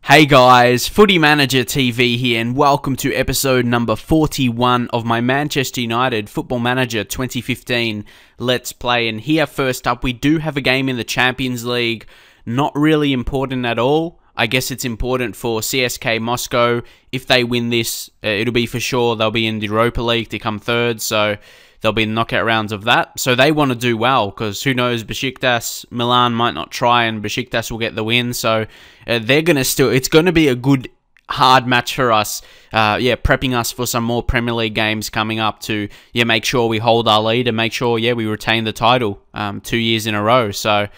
Hey guys, Footy Manager TV here and welcome to episode number 41 of my Manchester United Football Manager 2015 Let's Play. And here first up, we do have a game in the Champions League. Not really important at all. I guess it's important for CSKA Moscow. If they win this, it'll be for sure they'll be in the Europa League to come third. So they'll be in knockout rounds of that. So they want to do well because who knows, Besiktas, Milan might not try and Besiktas will get the win. So they're going to still, it's going to be a good, hard match for us. Prepping us for some more Premier League games coming up to, make sure we hold our lead and make sure, we retain the title 2 years in a row. So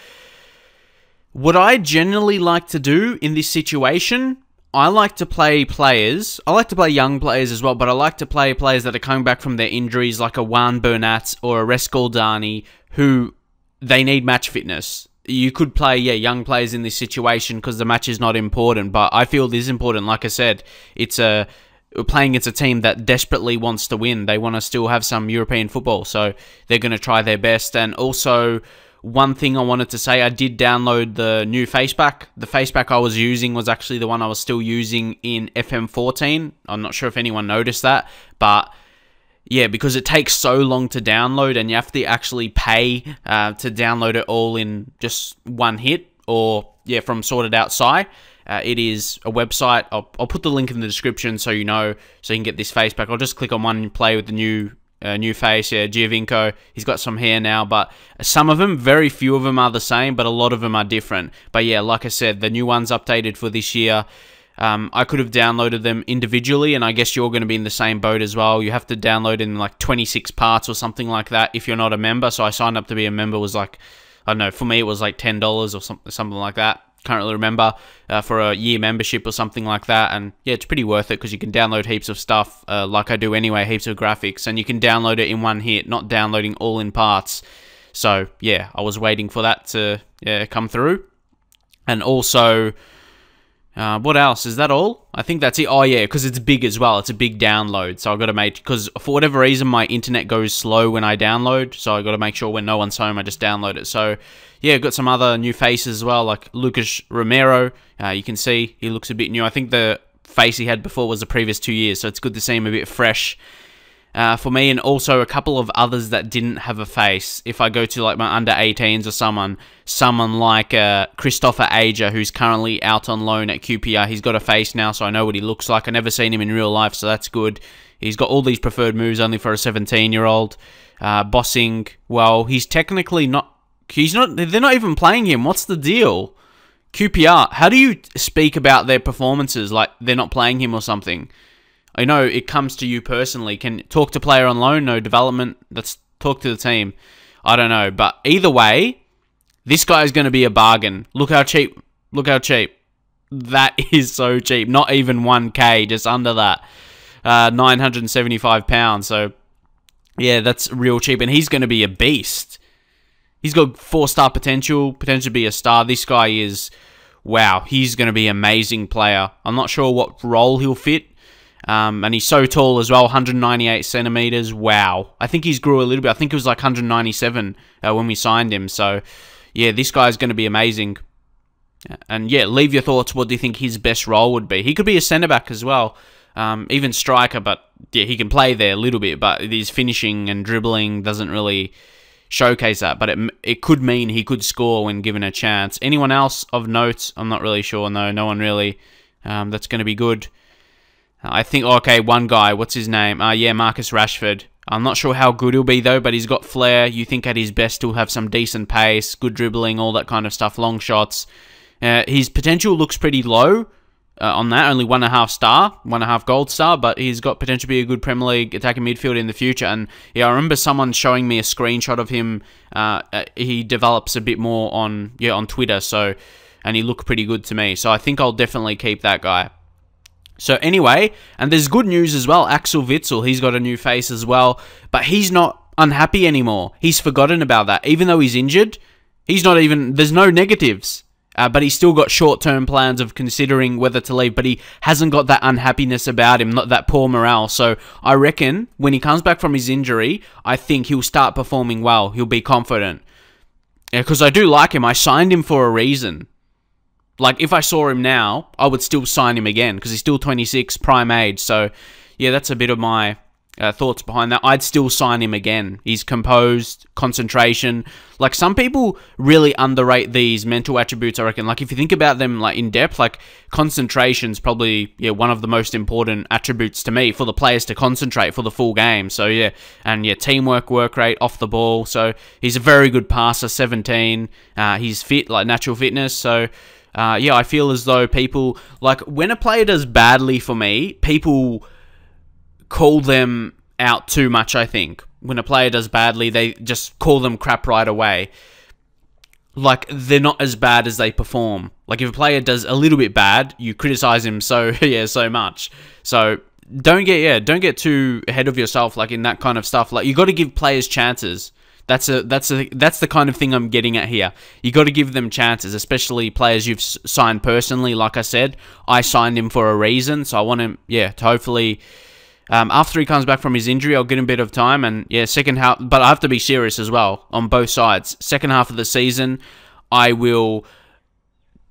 what I generally like to do in this situation, I like to play players. I like to play young players as well, but I like to play players that are coming back from their injuries, like a Juan Bernat or a Rescaldani, who they need match fitness. You could play, young players in this situation because the match is not important, but I feel this is important. Like I said, we're playing against a team that desperately wants to win. They want to still have some European football, so they're going to try their best. And also, one thing I wanted to say, I did download the new facepack. The facepack I was using was actually the one I was still using in FM14. I'm not sure if anyone noticed that, but yeah, because it takes so long to download and you have to actually pay to download it all in just one hit or, from Sorted Out Sci. It is a website. I'll put the link in the description so you know, so you can get this facepack. I'll just click on one and play with the new face, Giovinco. He's got some hair now, but some of them, very few of them are the same, but a lot of them are different. But like I said, the new one's updated for this year. I could have downloaded them individually, and I guess you're going to be in the same boat as well. You have to download in like 26 parts or something like that if you're not a member. So I signed up to be a member. It was like, I don't know, for me it was like $10 or something like that. Can't really remember, for a year membership or something like that. And it's pretty worth it because you can download heaps of stuff, like I do anyway, heaps of graphics, and you can download it in one hit, not downloading all in parts. So I was waiting for that to come through. And also, what else? Is that all? I think that's it. Oh yeah, because it's big as well. It's a big download, so I've got to make, because for whatever reason my internet goes slow when I download, so I've got to make sure when no one's home I just download it. So I've got some other new faces as well, like Lucas Romero. You can see he looks a bit new. I think the face he had before was the previous 2 years, so it's good to see him a bit fresh for me. And also a couple of others that didn't have a face. If I go to like my under 18s or someone like Christopher Ager, who's currently out on loan at QPR, he's got a face now, so I know what he looks like. I've never seen him in real life, so that's good. He's got all these preferred moves only for a 17-year-old. Bossing, well, he's technically not. They're not even playing him. What's the deal? QPR, how do you speak about their performances like they're not playing him or something? I know it comes to you personally. Can talk to player on loan, no development. Let's talk to the team. I don't know, but either way, this guy is going to be a bargain. Look how cheap. Look how cheap. That is so cheap. Not even 1K, just under that. £975. So that's real cheap, and he's going to be a beast. He's got 4-star potential to be a star. This guy is, wow, he's going to be an amazing player. I'm not sure what role he'll fit. And he's so tall as well, 198 centimeters. Wow. I think he's grew a little bit. I think it was like 197 when we signed him. So, this guy's going to be amazing. And leave your thoughts. What do you think his best role would be? He could be a centre-back as well. Even striker, but he can play there a little bit. But his finishing and dribbling doesn't really showcase that, but it could mean he could score when given a chance. Anyone else of note? I'm not really sure. No one really. That's going to be good. I think, one guy. What's his name? Marcus Rashford. I'm not sure how good he'll be though, but he's got flair. You think at his best he'll have some decent pace, good dribbling, all that kind of stuff, long shots. His potential looks pretty low on that, only 1.5 star, 1.5 gold star, but he's got potential to be a good Premier League attacking midfielder in the future. And I remember someone showing me a screenshot of him. He develops a bit more on Twitter, and he looked pretty good to me. So I think I'll definitely keep that guy. So anyway, and there's good news as well. Axel Witsel, he's got a new face as well, but he's not unhappy anymore. He's forgotten about that. Even though he's injured, there's no negatives. But he's still got short-term plans of considering whether to leave, but he hasn't got that unhappiness about him, not that poor morale. So I reckon when he comes back from his injury, I think he'll start performing well. He'll be confident. Because I do like him. I signed him for a reason. Like, if I saw him now, I would still sign him again because he's still 26, prime age. So, yeah, that's a bit of my thoughts behind that. I'd still sign him again. He's composed, concentration. Like, some people really underrate these mental attributes, I reckon. Like, if you think about them, like, in depth, like, concentration's probably, yeah, one of the most important attributes to me for the players to concentrate for the full game. So, yeah, and, yeah, teamwork, work rate, off the ball. So, he's a very good passer, 17. He's fit, like, natural fitness. So, yeah, I feel as though people, like, when a player does badly for me, people call them out too much, I think. When a player does badly, they just call them crap right away. Like, they're not as bad as they perform. Like, if a player does a little bit bad, you criticize him so much. So, don't get too ahead of yourself, like, in that kind of stuff. Like, you got to give players chances. That's the kind of thing I'm getting at here. You got to give them chances, especially players you've signed personally. Like I said, I signed him for a reason, so I want him, yeah, to hopefully, after he comes back from his injury, I'll give him a bit of time, and yeah, second half, but I have to be serious as well on both sides. Second half of the season, I will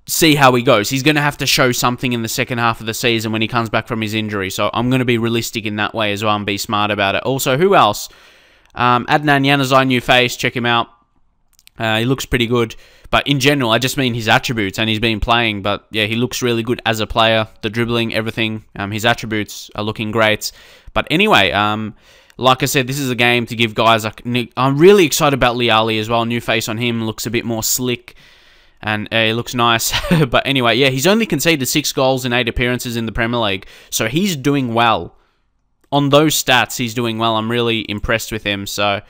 see how he goes. He's going to have to show something in the second half of the season when he comes back from his injury, so I'm going to be realistic in that way as well and be smart about it. Also, who else? Adnan Januzaj, new face, check him out. He looks pretty good. But in general, I just mean his attributes, and he's been playing. But yeah, he looks really good as a player. The dribbling, everything. His attributes are looking great. But anyway, like I said, this is a game to give guys like Nick. I'm really excited about Liali as well. New face on him, looks a bit more slick. And he looks nice. But anyway, yeah, he's only conceded 6 goals in 8 appearances in the Premier League. So he's doing well. On those stats, he's doing well. I'm really impressed with him. So,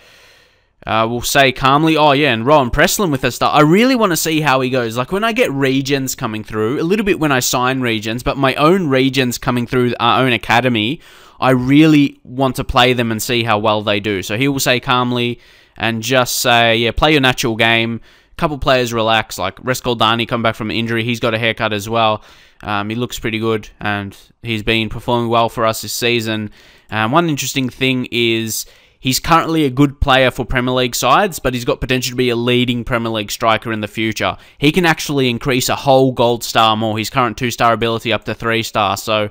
we'll say calmly. Oh, yeah, and Rowan Presslin with a start. I really want to see how he goes. Like, when I get regions coming through, a little bit when I sign regions, but my own regions coming through our own academy, I really want to play them and see how well they do. So, he will say calmly and just say, yeah, play your natural game. Couple players relax. Like, Reskoldani come back from injury. He's got a haircut as well. He looks pretty good, and he's been performing well for us this season. One interesting thing is he's currently a good player for Premier League sides, but he's got potential to be a leading Premier League striker in the future. He can actually increase a whole gold star more, his current 2-star ability up to 3-star. So,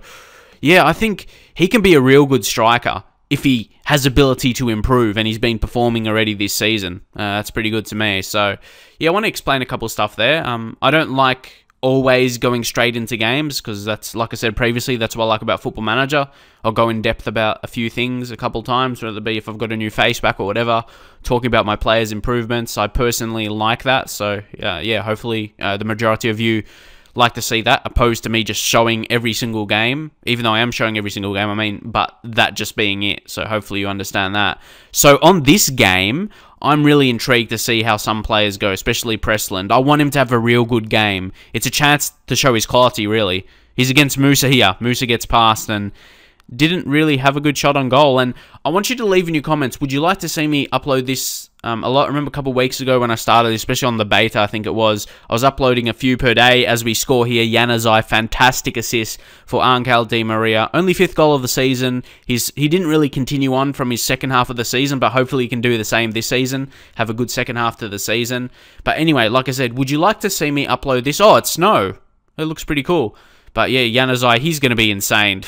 yeah, I think he can be a real good striker if he has ability to improve, and he's been performing already this season. That's pretty good to me. So, yeah, I want to explain a couple of stuff there. I don't like always going straight into games, because that's, like I said previously, that's what I like about Football Manager. I'll go in depth about a few things a couple times, whether it be if I've got a new face back or whatever, talking about my players' improvements. I personally like that, so yeah, hopefully the majority of you like to see that, opposed to me just showing every single game, even though I am showing every single game, I mean, but that just being it. So hopefully you understand that. So on this game, I'm really intrigued to see how some players go, especially Pressland. I want him to have a real good game. It's a chance to show his quality, really. He's against Musa here. Musa gets past and didn't really have a good shot on goal. And I want you to leave in your comments, would you like to see me upload this a lot? I remember a couple of weeks ago when I started, especially on the beta, I think it was, I was uploading a few per day as we score here. Januzaj, fantastic assist for Angel Di Maria. Only 5th goal of the season. He didn't really continue on from his second half of the season, but hopefully he can do the same this season. Have a good second half to the season. But anyway, like I said, would you like to see me upload this? Oh, it's snow. It looks pretty cool. But yeah, Januzaj, he's going to be insane.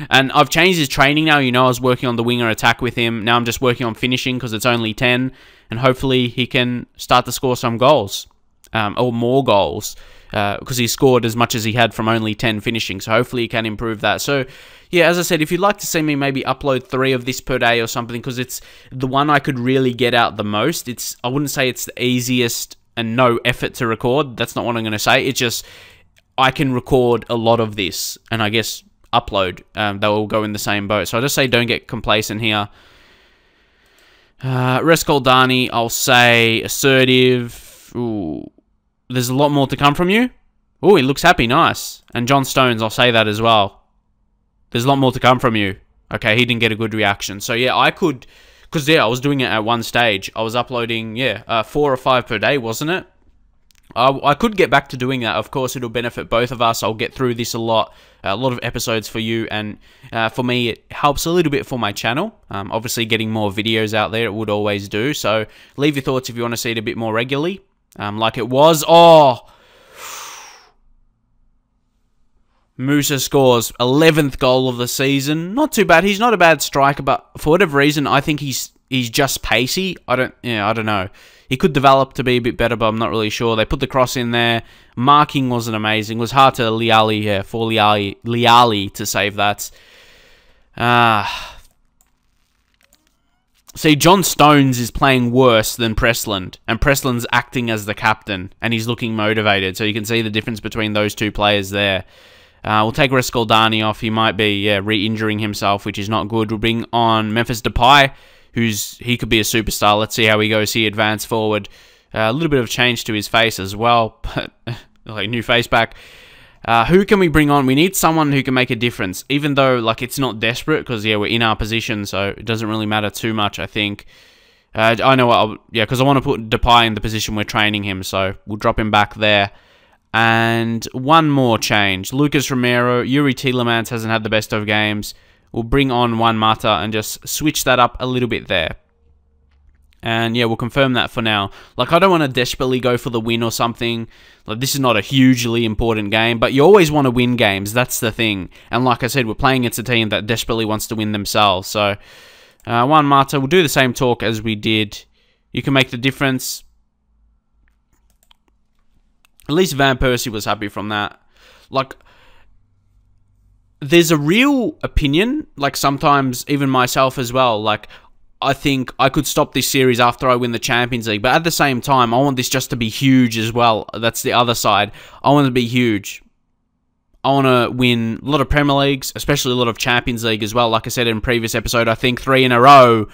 And I've changed his training now. You know, I was working on the winger attack with him. Now I'm just working on finishing because it's only 10. And hopefully he can start to score some goals. Or more goals. Because he scored as much as he had from only 10 finishing. So hopefully he can improve that. So yeah, as I said, if you'd like to see me maybe upload 3 of this per day or something, because it's the one I could really get out the most. I wouldn't say it's the easiest and no effort to record. That's not what I'm going to say. It's just, I can record a lot of this, and I guess upload. They will go in the same boat. So I just say don't get complacent here. Reskoldani, I'll say assertive. Ooh, there's a lot more to come from you. Oh, he looks happy, nice. And John Stones, I'll say that as well. There's a lot more to come from you. Okay, he didn't get a good reaction. So yeah, I could, because yeah, I was doing it at one stage. I was uploading, 4 or 5 per day, wasn't it? I could get back to doing that. Of course, it'll benefit both of us. I'll get through this a lot of episodes for you, and for me, it helps a little bit for my channel. Obviously, getting more videos out there, it would always do. So, leave your thoughts if you want to see it a bit more regularly, like it was. Oh, Musa scores 11th goal of the season. Not too bad. He's not a bad striker, but for whatever reason, I think he's just pacey. I don't know. He could develop to be a bit better, but I'm not really sure. They put the cross in there. Marking wasn't amazing. It was hard to Liali to save that. See, John Stones is playing worse than Pressland, and Pressland's acting as the captain, and he's looking motivated. So you can see the difference between those two players there. We'll take Rescaldani off. He might be re-injuring himself, which is not good. We'll bring on Memphis Depay, he could be a superstar. Let's see how he goes here. Advance forward. A little bit of change to his face as well, but like new face back. Who can we bring on? We need someone who can make a difference, even though like it's not desperate because we're in our position, so it doesn't really matter too much. I think. I know what. Because I want to put Depay in the position we're training him, so we'll drop him back there. And one more change. Lucas Romero, Yuri Tielemans hasn't had the best of games. We'll bring on Juan Mata and just switch that up a little bit there. And we'll confirm that for now. Like, I don't want to desperately go for the win or something. Like, this is not a hugely important game, but you always want to win games. That's the thing. And like I said, we're playing against a team that desperately wants to win themselves. So, Juan Mata, we'll do the same talk as we did. You can make the difference. At least Van Persie was happy from that. Like, there's a real opinion, like sometimes even myself as well, like, I think I could stop this series after I win the Champions League, but at the same time, I want this just to be huge as well. That's the other side. I want it to be huge. I want to win a lot of Premier Leagues, especially a lot of Champions League as well. Like I said in a previous episode, I think 3 in a row.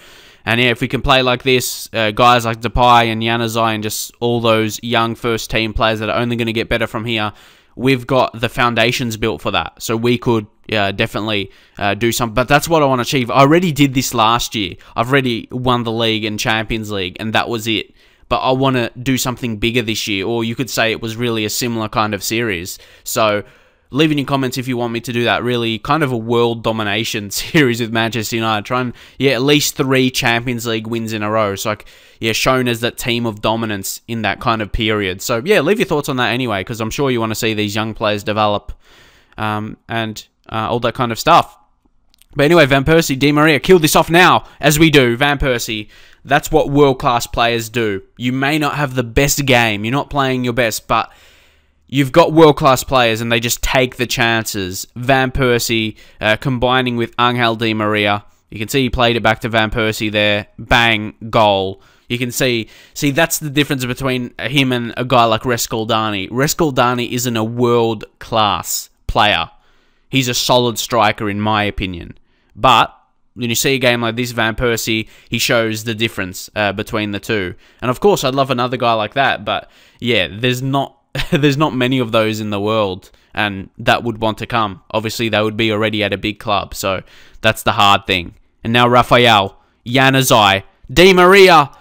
And if we can play like this, guys like Depay and Januzaj and just all those young first-team players that are only going to get better from here, we've got the foundations built for that. So we could definitely do something. But that's what I want to achieve. I already did this last year. I've already won the league and Champions League, and that was it. But I want to do something bigger this year. Or you could say it was really a similar kind of series. So leave in your comments if you want me to do that. Really kind of a world domination series with Manchester United. Try and, at least 3 Champions League wins in a row. So, shown as that team of dominance in that kind of period. So, leave your thoughts on that anyway, because I'm sure you want to see these young players develop and all that kind of stuff. But anyway, Van Persie, Di Maria, kill this off now, as we do. Van Persie, that's what world-class players do. You may not have the best game. You're not playing your best, but you've got world-class players, and they just take the chances. Van Persie combining with Angel Di Maria. You can see he played it back to Van Persie there. Bang, goal. You can see that's the difference between him and a guy like Rescaldani. Rescaldani isn't a world-class player. He's a solid striker, in my opinion. But when you see a game like this, Van Persie, he shows the difference between the two. And of course, I'd love another guy like that. But there's not many of those in the world, and that would want to come. Obviously, they would be already at a big club, so that's the hard thing. And now Rafael, Januzaj, Di Maria.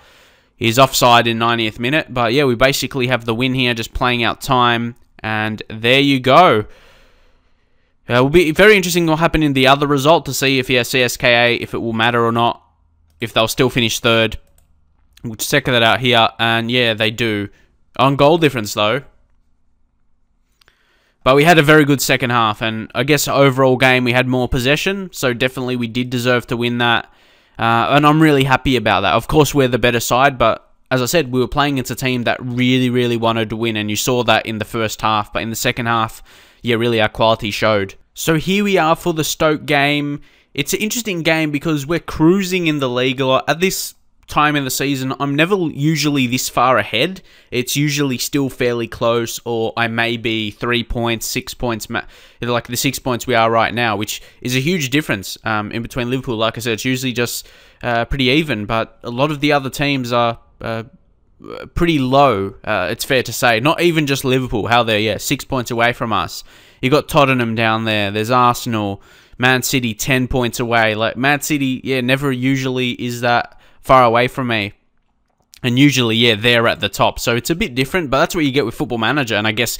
He's offside in 90th minute, but we basically have the win here, just playing out time, and there you go. It will be very interesting what will happen in the other result to see if CSKA, if it will matter or not, if they'll still finish third. We'll check that out here, and they do. On goal difference, though. But we had a very good second half, and I guess overall game we had more possession, so definitely we did deserve to win that. And I'm really happy about that. Of course, we're the better side, but as I said, we were playing against a team that really, really wanted to win, and you saw that in the first half. But in the second half, really our quality showed. So here we are for the Stoke game. It's an interesting game because we're cruising in the league a lot. At this time in the season, I'm never usually this far ahead. It's usually still fairly close, or I may be 3 points, 6 points, like the 6 points we are right now, which is a huge difference in between Liverpool. Like I said, it's usually just pretty even, but a lot of the other teams are pretty low, it's fair to say. Not even just Liverpool, how they're 6 points away from us. You got Tottenham down there, there's Arsenal, Man City 10 points away. Like Man City, never usually is that far away from me. And usually, they're at the top. So it's a bit different, but that's what you get with Football Manager. And I guess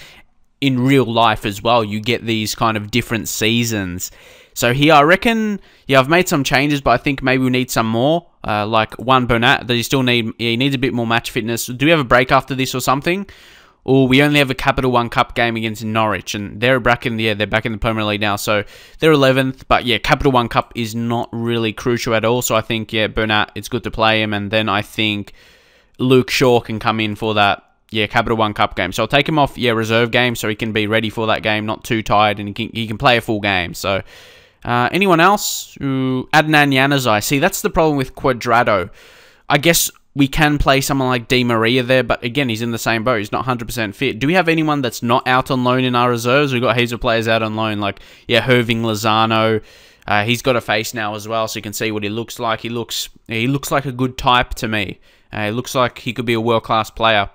in real life as well, you get these kind of different seasons. So here, I reckon, I've made some changes, but I think maybe we need some more. Like Juan Bernat, that he needs a bit more match fitness. Do we have a break after this or something? Oh, we only have a Capital One Cup game against Norwich, and they're back in the Premier League now, so they're 11th. But yeah, Capital One Cup is not really crucial at all. So I think Bernat, it's good to play him, and then I think Luke Shaw can come in for that Capital One Cup game. So I'll take him off reserve game so he can be ready for that game, not too tired, and he can play a full game. So anyone else? Adnan Januzaj. See, that's the problem with Cuadrado. I guess we can play someone like Di Maria there, but again, he's in the same boat. He's not 100% fit. Do we have anyone that's not out on loan in our reserves? We've got heaps of players out on loan, like, Herving Lozano. He's got a face now as well, so you can see what he looks like. He looks like a good type to me. He looks like he could be a world-class player,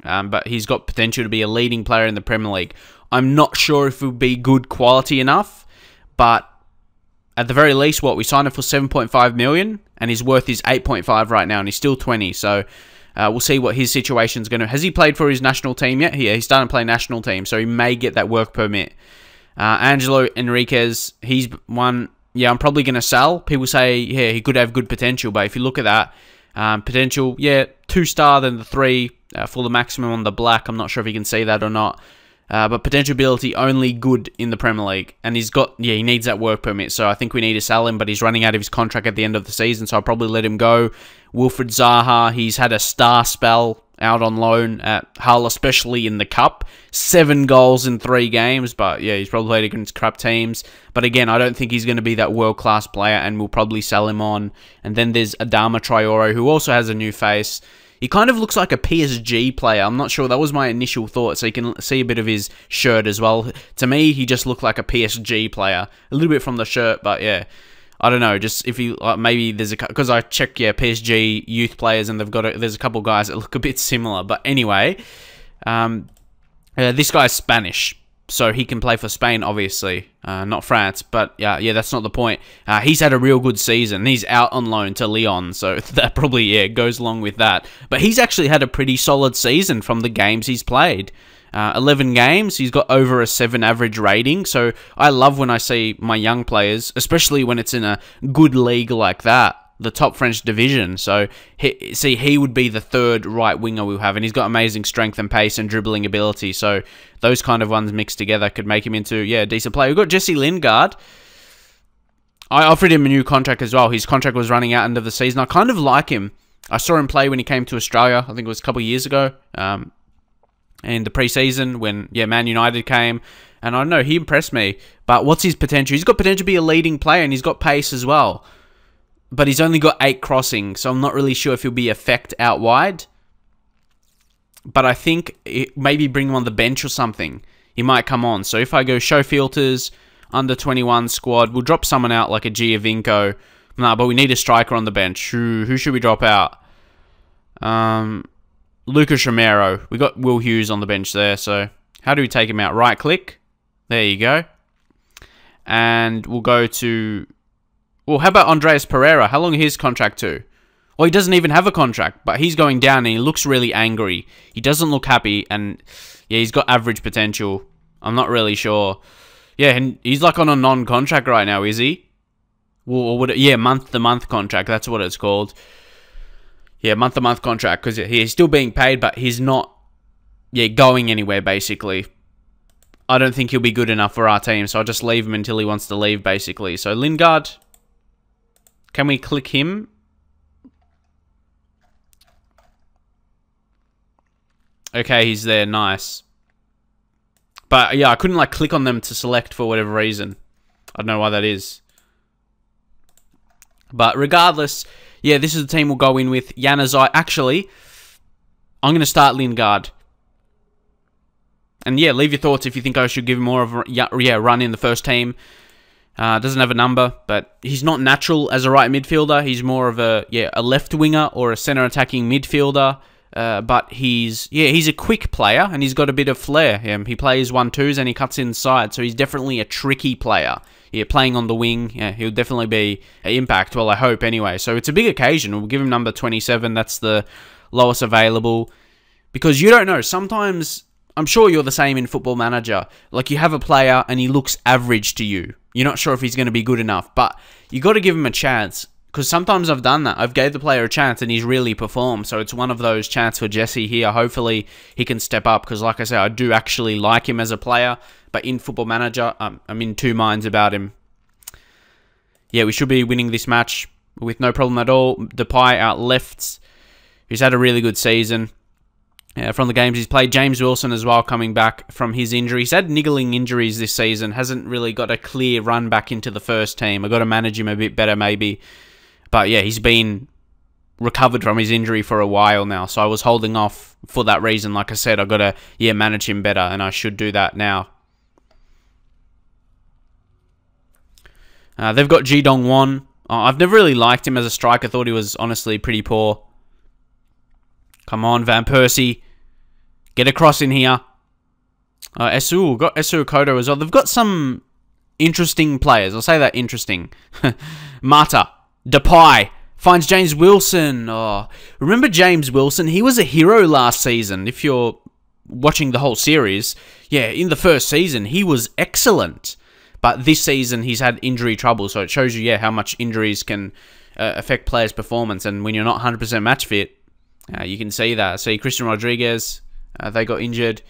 but he's got potential to be a leading player in the Premier League. I'm not sure if he'll be good quality enough, but at the very least, we signed him for 7.5 million, and his worth is 8.5 right now, and he's still 20. So we'll see what his situation's going to. Has he played for his national team yet? Yeah, he's starting to play national team, so he may get that work permit. Angelo Enriquez, he's one. Yeah, I'm probably going to sell. People say, he could have good potential, but if you look at that potential, 2-star, then the 3 for the maximum on the black. I'm not sure if you can see that or not. But potential ability only good in the Premier League. And he's got, he needs that work permit. So I think we need to sell him, but he's running out of his contract at the end of the season. So I'll probably let him go. Wilfred Zaha, he's had a star spell out on loan at Hull, especially in the Cup. 7 goals in 3 games. But he's probably played against crap teams. But again, I don't think he's going to be that world-class player, and we'll probably sell him on. And then there's Adama Traore, who also has a new face. He kind of looks like a PSG player. I'm not sure. That was my initial thought. So you can see a bit of his shirt as well. To me, he just looked like a PSG player. A little bit from the shirt, but I don't know. Just if you maybe there's because I check PSG youth players, and there's a couple guys that look a bit similar. But anyway, this guy's Spanish, so he can play for Spain, obviously, not France. But that's not the point. He's had a real good season. He's out on loan to Lyon, so that probably goes along with that. But he's actually had a pretty solid season from the games he's played. 11 games, he's got over a 7 average rating. So I love when I see my young players, especially when it's in a good league like that, the top French division. So he would be the 3rd right winger we'll have, and he's got amazing strength and pace and dribbling ability. So those kind of ones mixed together could make him into a decent player. We've got Jesse Lingard. I offered him a new contract as well. His contract was running out end of the season. I kind of like him. I saw him play when he came to Australia. I think it was a couple of years ago. In the pre-season when Man United came, and I don't know, he impressed me. But what's his potential? He's got potential to be a leading player, and he's got pace as well. But he's only got 8 crossing, so I'm not really sure if he'll be effect out wide. But I think maybe bring him on the bench or something. He might come on. So if I go show filters, under 21 squad, we'll drop someone out like a Giovinco. Nah, but we need a striker on the bench. Who should we drop out? Lucas Romero. We got Will Hughes on the bench there. So how do we take him out? Right click. There you go. And we'll go to... Well, how about Andreas Pereira? How long is his contract to? Well, he doesn't even have a contract, but he's going down and he looks really angry. He doesn't look happy, and he's got average potential. I'm not really sure. And he's like on a non-contract right now, is he? Or would it, month-to-month contract. That's what it's called. Month-to-month contract, because he's still being paid, but he's not going anywhere, basically. I don't think he'll be good enough for our team, so I'll just leave him until he wants to leave, basically. So Lingard, can we click him? Okay, he's there. Nice. But I couldn't click on them to select for whatever reason. I don't know why that is. But regardless, this is the team we'll go in with. Januzaj. Actually, I'm going to start Lingard. And leave your thoughts if you think I should give him more of a run in the first team. Doesn't have a number, but he's not natural as a right midfielder. He's more of a left winger or a center attacking midfielder. But he's a quick player, and he's got a bit of flair. He plays 1-2s and he cuts inside, so he's definitely a tricky player. Playing on the wing, he'll definitely be an impact. Well, I hope anyway. So it's a big occasion. We'll give him number 27. That's the lowest available, because you don't know. Sometimes, I'm sure you're the same in Football Manager. Like, you have a player and he looks average to you. You're not sure if he's going to be good enough, but you got to give him a chance. Because sometimes I've done that. I've gave the player a chance and he's really performed. So it's one of those chances for Jesse here. Hopefully he can step up. Because like I said, I do actually like him as a player. But in Football Manager, I'm in two minds about him. Yeah, we should be winning this match with no problem at all. Depay out left, who's had a really good season. From the games he's played. James Wilson as well, coming back from his injury. He's had niggling injuries this season. Hasn't really got a clear run back into the first team. I've got to manage him a bit better maybe. But yeah, he's been recovered from his injury for a while now. So I was holding off for that reason. Like I said, I've got to manage him better. And I should do that now. They've got Ji Dong-won. I've never really liked him as a striker. I thought he was honestly pretty poor. Come on, Van Persie. Get across in here. Esu. Got Esu Kodo as well. They've got some interesting players. I'll say that, interesting. Mata. Depay. Finds James Wilson. Oh, remember James Wilson? He was a hero last season. If you're watching the whole series. Yeah, in the first season, he was excellent. But this season, he's had injury trouble. So it shows you, how much injuries can affect players' performance. And when you're not 100% match fit, you can see that. See, Christian Rodriguez, they got injured.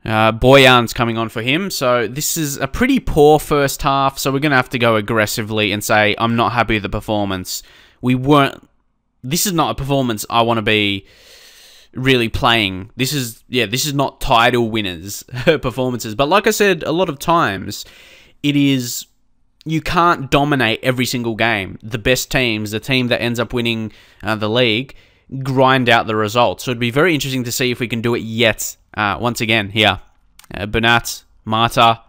Boyan's coming on for him. So this is a pretty poor first half. So we're going to have to go aggressively and say, I'm not happy with the performance. This is not a performance I want to be really playing. This is not title winners performances. But like I said, a lot of times, you can't dominate every single game. The best teams, the team that ends up winning the league, grind out the results. So it'd be very interesting to see if we can do it yet. Once again, here. Bernat, Mata.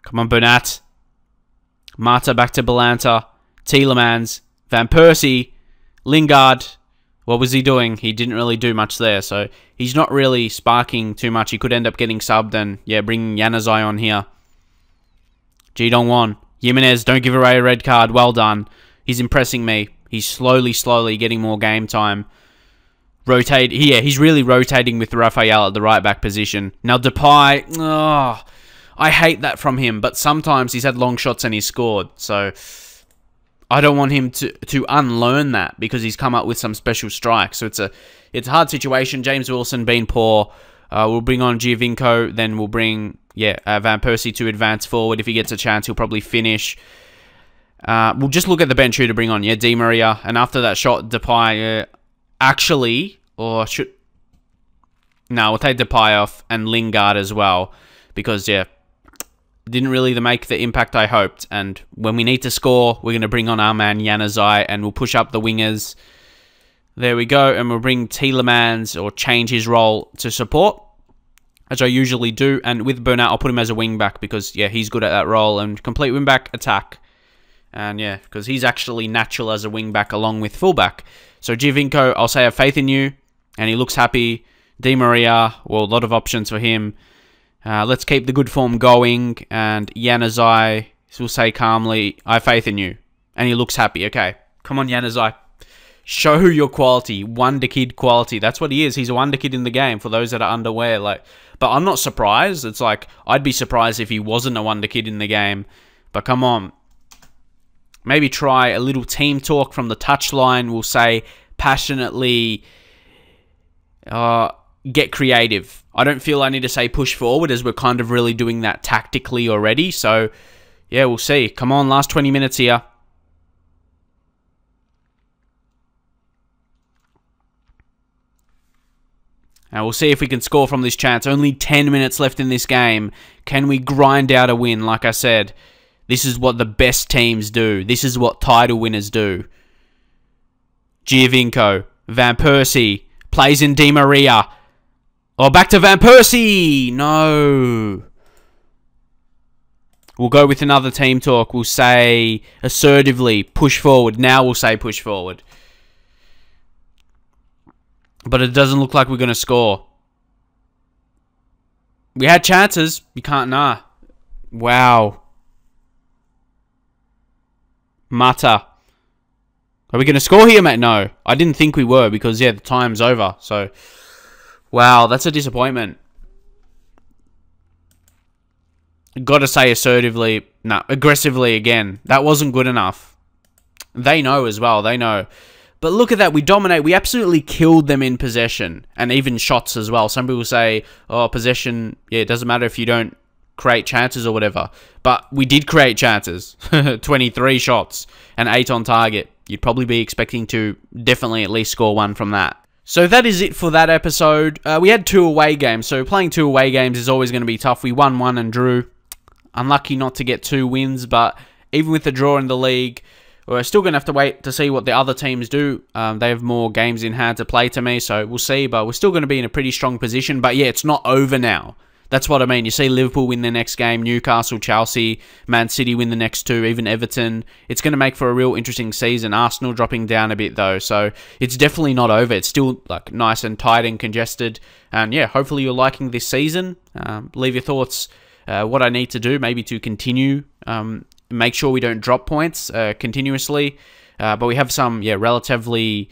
Come on, Bernat. Mata back to Belanta. Tielemans. Van Persie. Lingard. What was he doing? He didn't really do much there. So he's not really sparking too much. He could end up getting subbed and, bringing Januzaj on here. Ji Dong-won. Jimenez, don't give away a red card. Well done. He's impressing me. He's slowly getting more game time. He's really rotating with Raphael at the right back position. Now Depay, I hate that from him, but sometimes he's had long shots and he's scored. So I don't want him to unlearn that because he's come up with some special strikes. So it's a hard situation. James Wilson being poor. We'll bring on Giovinco, then we'll bring Van Persie to advance forward. If he gets a chance, he'll probably finish. We'll just look at the bench who to bring on. Di Maria. And after that shot, Depay, we'll take Depay off and Lingard as well. Because, didn't really make the impact I hoped. And when we need to score, we're going to bring on our man Januzaj and we'll push up the wingers. There we go. And we'll bring Tielemans or change his role to support, as I usually do. And with Bernat, I'll put him as a wing back because, he's good at that role. And complete wing back attack. And because he's actually natural as a wing back along with fullback. So Giovinco, I'll say I have faith in you. And he looks happy. Di Maria, a lot of options for him. Let's keep the good form going. And Januzaj will say calmly, I have faith in you. And he looks happy. Okay, come on Januzaj. Show your quality. Wonder Kid quality. That's what he is. He's a wonder kid in the game for those that are underwear. But I'm not surprised. It's I'd be surprised if he wasn't a wonder kid in the game. But come on. Maybe try a little team talk from the touchline. We'll say passionately, get creative. I don't feel I need to say push forward as we're kind of really doing that tactically already. So, we'll see. Come on, last 20 minutes here. And we'll see if we can score from this chance. Only 10 minutes left in this game. Can we grind out a win? Like I said, this is what the best teams do. This is what title winners do. Giovinco. Van Persie. Plays in Di Maria. Back to Van Persie. No. We'll go with another team talk. We'll say assertively, push forward. Now we'll say push forward. But it doesn't look like we're going to score. We had chances. You can't, Wow. Mata. Are we going to score here, mate? No. I didn't think we were because, the time's over. So, wow, that's a disappointment. Got to say assertively, No, aggressively again. That wasn't good enough. They know as well. They know. But look at that. We dominate. We absolutely killed them in possession. And even shots as well. Some people say, oh, possession, yeah, it doesn't matter if you don't create chances or whatever. But we did create chances. 23 shots and 8 on target. You'd probably be expecting to definitely at least score 1 from that. So that is it for that episode. We had 2 away games. So playing 2 away games is always going to be tough. We won 1 and drew. Unlucky not to get 2 wins. But even with the draw in the league, we're still going to have to wait to see what the other teams do. They have more games in hand to play to me, so we'll see. But we're still going to be in a pretty strong position. But yeah, it's not over now. That's what I mean. You see Liverpool win their next game, Newcastle, Chelsea, Man City win the next 2, even Everton. It's going to make for a real interesting season. Arsenal dropping down a bit though, so it's definitely not over. It's still like nice and tight and congested. And yeah, hopefully you're liking this season. Leave your thoughts. What I need to do, maybe to continue. Make sure we don't drop points continuously. But we have some, relatively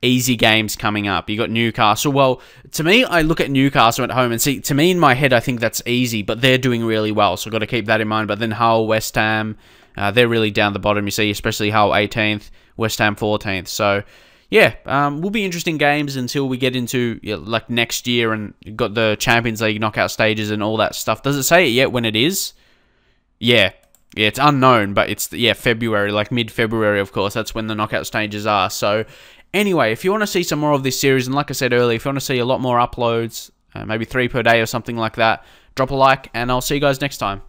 easy games coming up. You got Newcastle. Well, to me, I look at Newcastle at home and see, to me in my head, I think that's easy, but they're doing really well. So I've got to keep that in mind. But then Hull, West Ham, they're really down the bottom, you see, especially Hull 18th, West Ham 14th. So yeah, will be interesting games until we get into like next year and got the Champions League knockout stages and all that stuff. Does it say it yet when it is? Yeah, it's unknown, but it's, February, like mid-February, of course. That's when the knockout stages are. So anyway, if you want to see some more of this series, and like I said earlier, if you want to see a lot more uploads, maybe 3 per day or something like that, drop a like, and I'll see you guys next time.